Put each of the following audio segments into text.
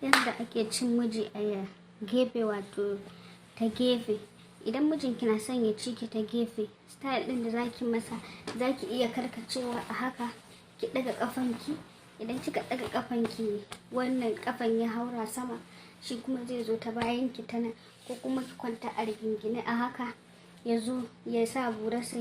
Yadda ake cin miji a gefe, wato ta gefe. Idan mijinki na son ya ci ki ta gefe, style din da zaki masa, zaki iya karkacewa a haka, ki daga kafanki. Idan kika daga kafanki, wannan kafan ya haura sama, shi kuma zai zo ta bayan ki tana, ko kuma ki kwanta a rigingine a haka, ya zo ya sa burarsa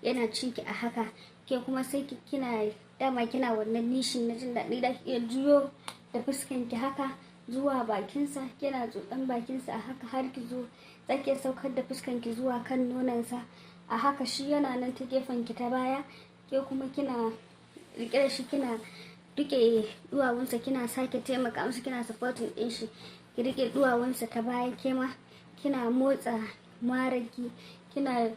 yana cinki a haka. Ke kuma sai kina dama kina wannan nishin na jin daɗi, da ki iya juyo da fuskanki haka zuwa bakinsa, kina tsotsar bakinsa a haka har ki zo zaki saukar da fuskanki zuwa kan nonansa a haka. Shi yana nan ta gefenki ta baya, ke kuma kina rike da shi, kina rike duwawunsa, kina sake taimaka masa, kina supporting din shi, ki rike duwawunsa ta baya, ke ma kina motsa maraki, kina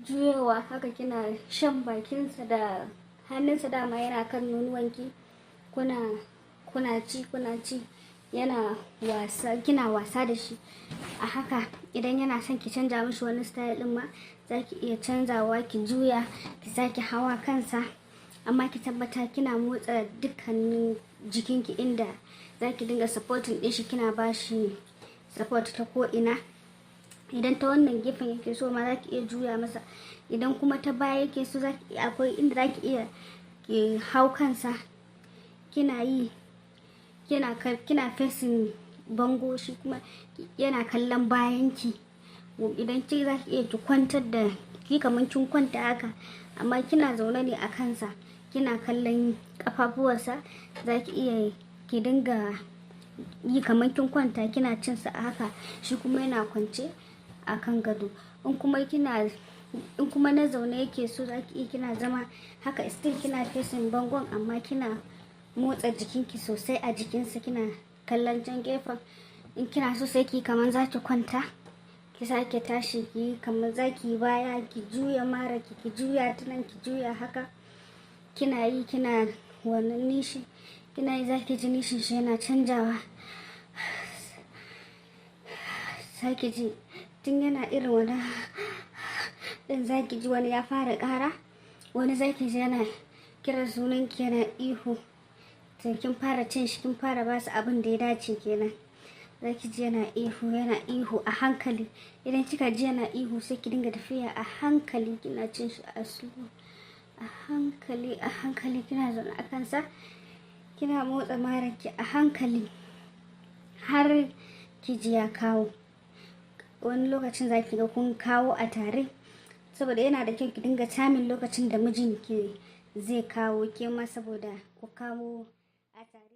juyowa haka, kina shan bakinsa da hannunsa, dama yana kan nonuwanki, kuna ci yana wasa, kina wasa da shi a haka. Idan yana son ki canja mishi wani style din ma, zaki iya canzawa, ki juya ki sake hawa kansa, amma ki tabbata kina motsa dukkanin jikinki inda zaki dinga supporting din shi, kina bashi support ta ko ina. Idan ta wannan gefen yake so ma zaki iya juya masa, idan kuma ta baya yake so akwai inda zaki iya ki hau kansa, kina facing bango, shi kuma yana kallon bayanki. Idan ki zaki iya ki kwantar da ki kamar kin kwanta haka, amma kina zaune ne a kansa, kina kallon kafafuwarsa, zaki iya ki dinga yi kamar kin kwanta kina cinsa a haka, shi kuma yana kwance a kan gado. In kuma na zaune yake so, zaki iya kina zama haka, still kina facing bangon, amma kina motsa jikinki sosai a jikinsa, kina kallon can gefen. In kina so sai ki kamar zaki kwanta, ki sake tashi ki kamar zaki baya, ki juya mara ki juya tunan, ki juya haka, kina yi kina wannan nishi, kina yi zaki ji nishin shi yana canjawa. Zaki ji tun yana irin wani din, zaki ji wani ya fara ƙara, wani zaki ji yana kiran sunanki yana ihu. To kin fara cin shi, kin fara basu abin da ya dace kenan. Zaki ji yana ihu a hankali. Idan kika ji yana ihu, sai ki dinga tafiya a hankali, kina cin shi a slow, a hankali kina zaune a kansa, kina motsa maraki a hankali har ki ji ya kawo. Wani lokacin zaki ga kun kawo a tare, saboda yana da kyau ki dinga tamin lokacin da mijinki zai kawo, ke ma saboda ku kawo a tare.